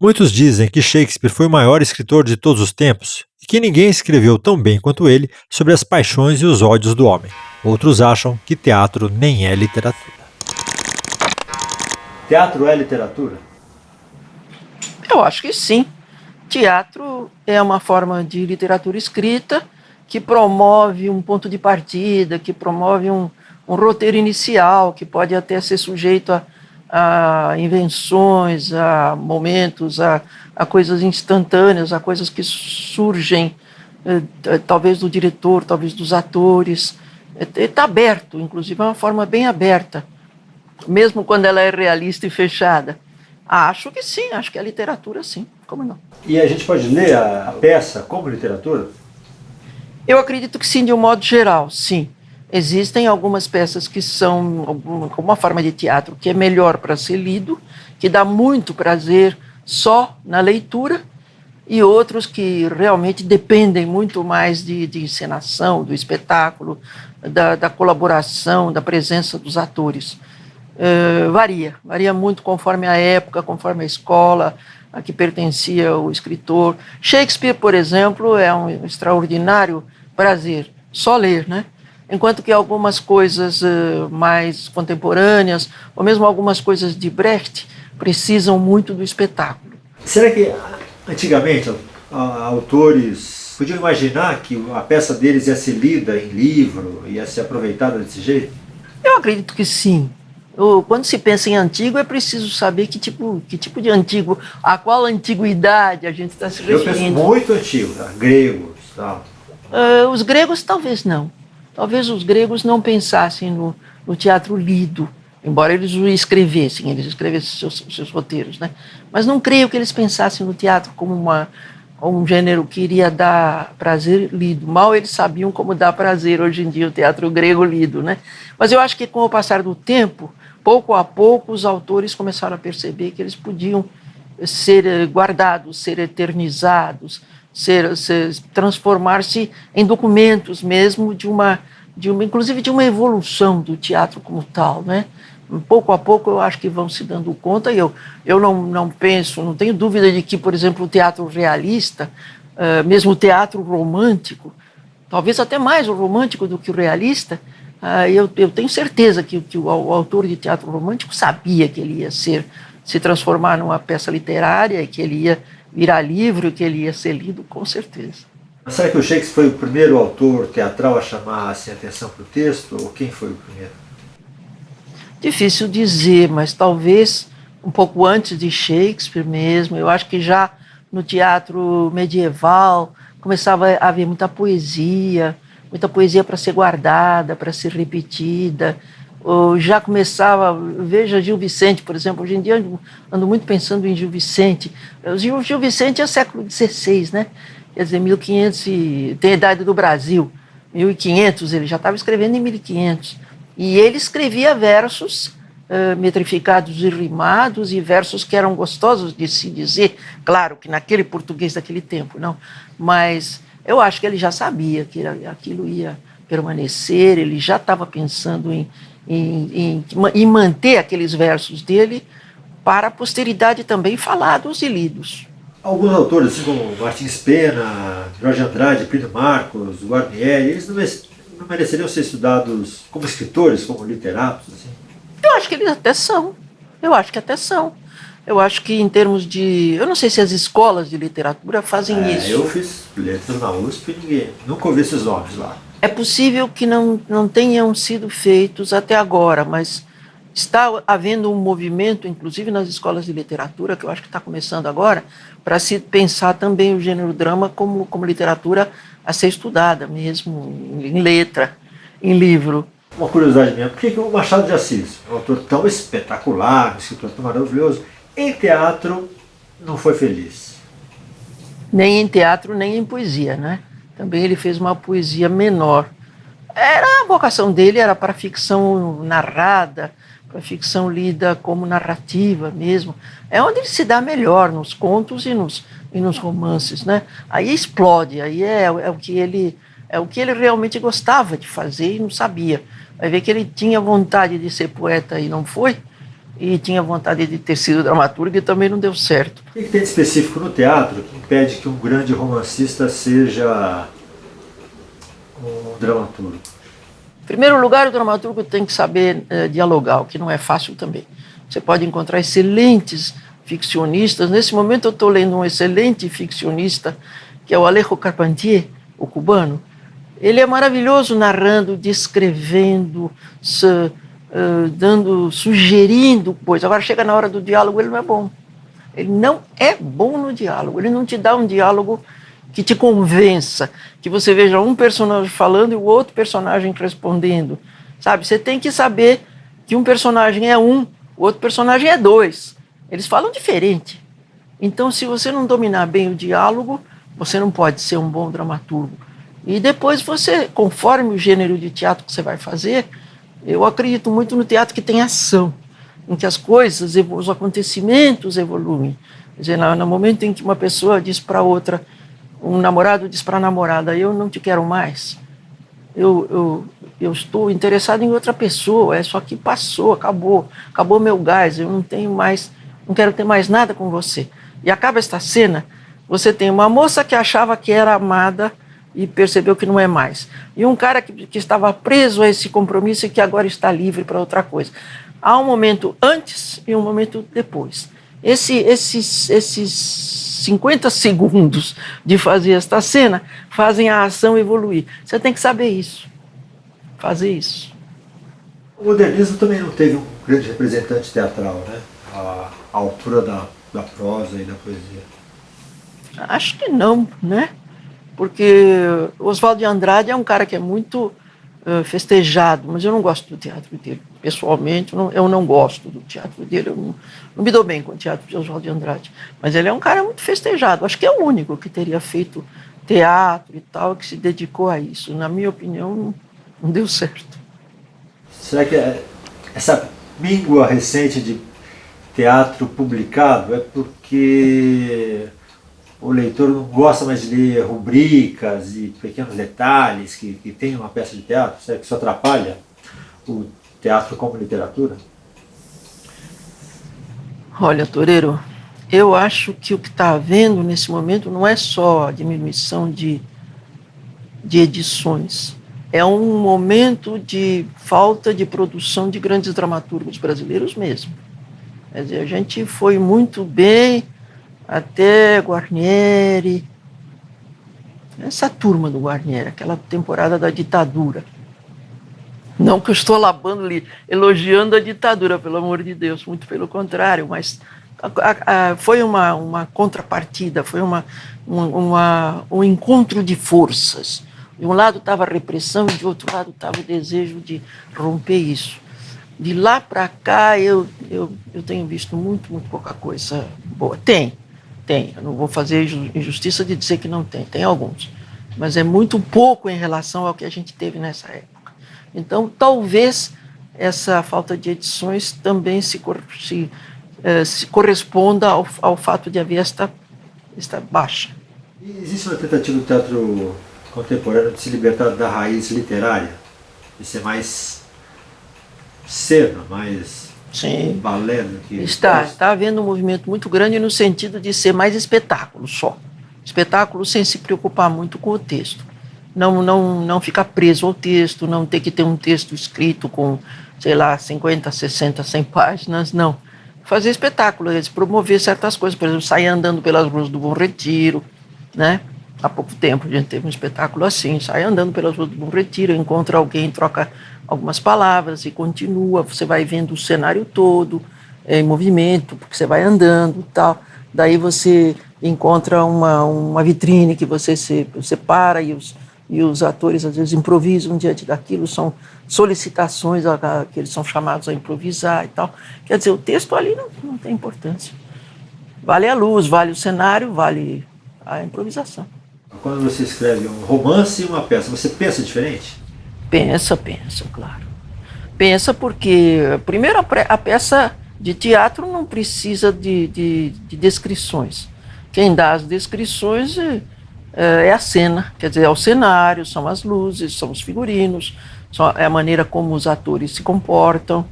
Muitos dizem que Shakespeare foi o maior escritor de todos os tempos e que ninguém escreveu tão bem quanto ele sobre as paixões e os ódios do homem. Outros acham que teatro nem é literatura. Teatro é literatura? Eu acho que sim. Teatro é uma forma de literatura escrita que promove um ponto de partida, que promove um roteiro inicial, que pode até ser sujeito a invenções, a momentos, a coisas instantâneas, a coisas que surgem, talvez do diretor, talvez dos atores. Está aberto, inclusive é uma forma bem aberta, mesmo quando ela é realista e fechada. Acho que sim, acho que é literatura sim, como não? E a gente pode ler a peça como literatura? Eu acredito que sim, de um modo geral, sim. Existem algumas peças que são uma forma de teatro que é melhor para ser lido, que dá muito prazer só na leitura, e outros que realmente dependem muito mais de encenação, do espetáculo, da colaboração, da presença dos atores. Varia muito conforme a época, conforme a escola a que pertencia o escritor. Shakespeare, por exemplo, é um extraordinário prazer, só ler, né? Enquanto que algumas coisas mais contemporâneas, ou mesmo algumas coisas de Brecht, precisam muito do espetáculo. Será que antigamente autores podiam imaginar que a peça deles ia ser lida em livro, ia ser aproveitada desse jeito? Eu acredito que sim. Quando se pensa em antigo, é preciso saber que tipo de antigo, a qual antiguidade a gente está se referindo. Eu penso muito antigo, tá? Gregos, tal. Os gregos talvez não. Talvez os gregos não pensassem no teatro lido, embora eles o escrevessem, eles escrevessem seus roteiros, né? Mas não creio que eles pensassem no teatro como um gênero que iria dar prazer lido. Mal eles sabiam como dar prazer hoje em dia o teatro grego lido, né? Mas eu acho que com o passar do tempo, pouco a pouco, os autores começaram a perceber que eles podiam ser guardados, ser eternizados, transformar-se em documentos mesmo inclusive de uma evolução do teatro como tal, né? Pouco a pouco eu acho que vão se dando conta, e eu não penso, não tenho dúvida de que, por exemplo, o teatro realista, mesmo o teatro romântico, talvez até mais o romântico do que o realista, eu tenho certeza que o autor de teatro romântico sabia que ele ia se transformar numa peça literária, que ele ia virar livro, que ele ia ser lido, com certeza. Mas será que o Shakespeare foi o primeiro autor teatral a chamar assim, a atenção para o texto, ou quem foi o primeiro? Difícil dizer, mas talvez um pouco antes de Shakespeare mesmo. Eu acho que já no teatro medieval começava a haver muita poesia para ser guardada, para ser repetida. Ou já começava, veja Gil Vicente, por exemplo. Hoje em dia ando muito pensando em Gil Vicente. Gil Vicente é século XVI, né? Quer dizer, 1500, tem a idade do Brasil. 1500, ele já estava escrevendo em 1500. E ele escrevia versos metrificados e rimados, e versos que eram gostosos de se dizer, claro que naquele português daquele tempo, não, mas eu acho que ele já sabia que aquilo ia permanecer, ele já estava pensando em manter aqueles versos dele para a posteridade também falados e lidos. Alguns autores, assim como Martins Pena, Jorge Andrade, Plínio Marcos, Guarnieri, eles não mereceriam ser estudados como escritores, como literatos? Assim? Eu acho que eles até são. Eu acho que até são. Eu acho que em termos de... Eu não sei se as escolas de literatura fazem isso. Eu fiz letras na USP e nunca ouvi esses nomes lá. É possível que não tenham sido feitos até agora, mas está havendo um movimento, inclusive nas escolas de literatura, que eu acho que está começando agora, para se pensar também o gênero drama como literatura a ser estudada mesmo, em letra, em livro. Uma curiosidade minha, por que o Machado de Assis, um autor tão espetacular, um escritor tão maravilhoso, em teatro não foi feliz? Nem em teatro, nem em poesia, né? Também ele fez uma poesia menor. A vocação dele era para ficção narrada, para ficção lida como narrativa mesmo. É onde ele se dá melhor, nos contos e nos romances, né? Aí explode, aí é o que ele realmente gostava de fazer e não sabia. Vai ver que ele tinha vontade de ser poeta e não foi, e tinha vontade de ter sido dramaturgo e também não deu certo. O que tem de específico no teatro que impede que um grande romancista seja um dramaturgo? Em primeiro lugar, o dramaturgo tem que saber dialogar, o que não é fácil também. Você pode encontrar excelentes ficcionistas. Nesse momento eu estou lendo um excelente ficcionista, que é o Alejo Carpentier, o cubano. Ele é maravilhoso narrando, descrevendo, sugerindo coisas. Agora chega na hora do diálogo, ele não é bom. Ele não é bom no diálogo. Ele não te dá um diálogo que te convença, que você veja um personagem falando e o outro personagem respondendo. Sabe? Você tem que saber que um personagem é um, o outro personagem é dois. Eles falam diferente. Então, se você não dominar bem o diálogo, você não pode ser um bom dramaturgo. E depois você, conforme o gênero de teatro que você vai fazer, eu acredito muito no teatro que tem ação, em que as coisas, os acontecimentos evoluem. Quer dizer, no momento em que uma pessoa diz para outra, um namorado diz para a namorada, eu não te quero mais, eu estou interessado em outra pessoa, isso aqui passou, acabou meu gás, eu não tenho mais, não quero ter mais nada com você. E acaba esta cena, você tem uma moça que achava que era amada e percebeu que não é mais. E um cara que estava preso a esse compromisso e que agora está livre para outra coisa. Há um momento antes e um momento depois. Esses 50 segundos de fazer esta cena fazem a ação evoluir. Você tem que saber isso, fazer isso. O modernismo também não teve um grande representante teatral, né? A altura da prosa e da poesia. Acho que não, né? Porque Oswald de Andrade é um cara que é muito festejado, mas eu não gosto do teatro dele. Pessoalmente, eu não gosto do teatro dele, eu não me dou bem com o teatro de Oswald de Andrade. Mas ele é um cara muito festejado, acho que é o único que teria feito teatro e tal, que se dedicou a isso. Na minha opinião, não deu certo. Será que essa míngua recente de teatro publicado é porque o leitor não gosta mais de ler rubricas e pequenos detalhes que tem uma peça de teatro? Será que isso atrapalha o teatro como literatura? Olha, Toreiro, eu acho que o que está havendo nesse momento não é só a diminuição de edições, é um momento de falta de produção de grandes dramaturgos brasileiros mesmo. Quer dizer, a gente foi muito bem até Guarnieri, essa turma do Guarnieri, aquela temporada da ditadura. Não que eu estou elogiando a ditadura, pelo amor de Deus, muito pelo contrário, mas foi uma contrapartida, foi um encontro de forças. De um lado estava a repressão e de outro lado estava o desejo de romper isso. De lá para cá eu tenho visto muito pouca coisa boa. Tem, eu não vou fazer injustiça de dizer que não tem, tem alguns, mas é muito pouco em relação ao que a gente teve nessa época. Então, talvez essa falta de edições também se corresponda ao fato de haver esta baixa. E existe uma tentativa do teatro contemporâneo de se libertar da raiz literária, de ser mais cena, mais Sim. balé do que... Está havendo um movimento muito grande no sentido de ser mais espetáculo só. Espetáculo sem se preocupar muito com o texto. Não ficar preso ao texto, não ter que ter um texto escrito com, 50, 60, 100 páginas, não. Fazer espetáculo, promover certas coisas, por exemplo, sair andando pelas ruas do Bom Retiro, né? Há pouco tempo a gente teve um espetáculo assim, sai andando pelas ruas do Bom Retiro, encontra alguém, troca algumas palavras e continua, você vai vendo o cenário todo em movimento, porque você vai andando e tal. Daí você encontra uma vitrine que você para e os atores às vezes improvisam diante daquilo, são solicitações que eles são chamados a improvisar e tal. Quer dizer, o texto ali não tem importância. Vale a luz, vale o cenário, vale a improvisação. Quando você escreve um romance e uma peça, você pensa diferente? Pensa, claro. Pensa porque, primeiro, a peça de teatro não precisa de descrições. Quem dá as descrições é a cena, quer dizer, é o cenário, são as luzes, são os figurinos, é a maneira como os atores se comportam,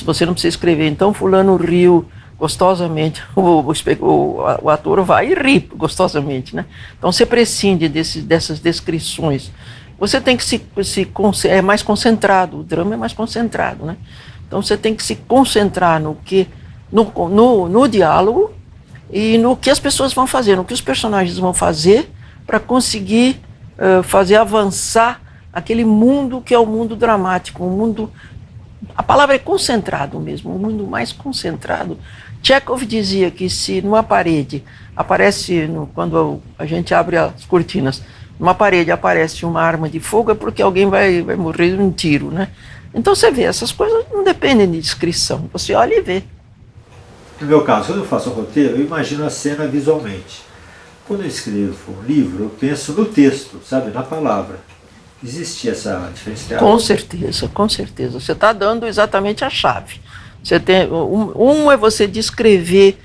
Você não precisa escrever, então fulano riu gostosamente, o ator vai e ri gostosamente, né? Então você prescinde dessas descrições. Você tem que é mais concentrado, o drama é mais concentrado, né? Então você tem que se concentrar no diálogo e no que as pessoas vão fazer, no que os personagens vão fazer para conseguir fazer avançar aquele mundo que é o mundo dramático, um mundo, a palavra é concentrado mesmo, um mundo mais concentrado. Chekhov dizia que se numa parede aparece, quando a gente abre as cortinas, numa parede aparece uma arma de fogo, é porque alguém vai morrer de um tiro, né? Então você vê, essas coisas não dependem de descrição, você olha e vê. No meu caso, quando eu faço um roteiro, eu imagino a cena visualmente. Quando eu escrevo um livro, eu penso no texto, sabe, na palavra. Existe essa diferença? Com certeza, com certeza. Você está dando exatamente a chave. Você tem, é você descrever,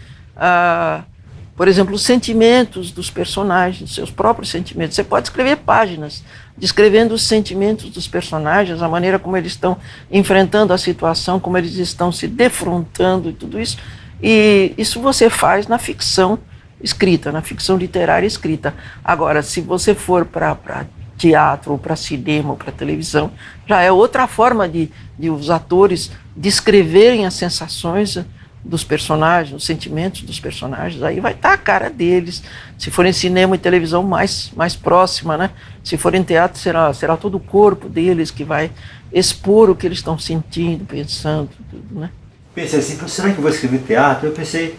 por exemplo, os sentimentos dos personagens, seus próprios sentimentos. Você pode escrever páginas descrevendo os sentimentos dos personagens, a maneira como eles estão enfrentando a situação, como eles estão se defrontando e tudo isso. E isso você faz na ficção escrita, na ficção literária escrita. Agora, se você for para teatro, ou para cinema, ou para televisão, já é outra forma de os atores descreverem as sensações dos personagens, os sentimentos dos personagens, aí vai estar a cara deles. Se for em cinema e televisão, mais próxima, né? Se for em teatro, será todo o corpo deles que vai expor o que eles estão sentindo, pensando, tudo, né? Pensei assim, será que eu vou escrever teatro? Eu pensei,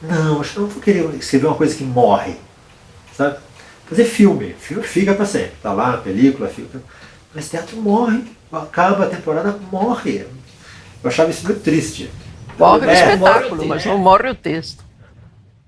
não, acho que não vou querer escrever uma coisa que morre, sabe? Fazer filme fica para sempre, tá lá, a película fica, mas teatro morre, acaba a temporada, morre. Eu achava isso muito triste. Morre o espetáculo, mas não morre o texto.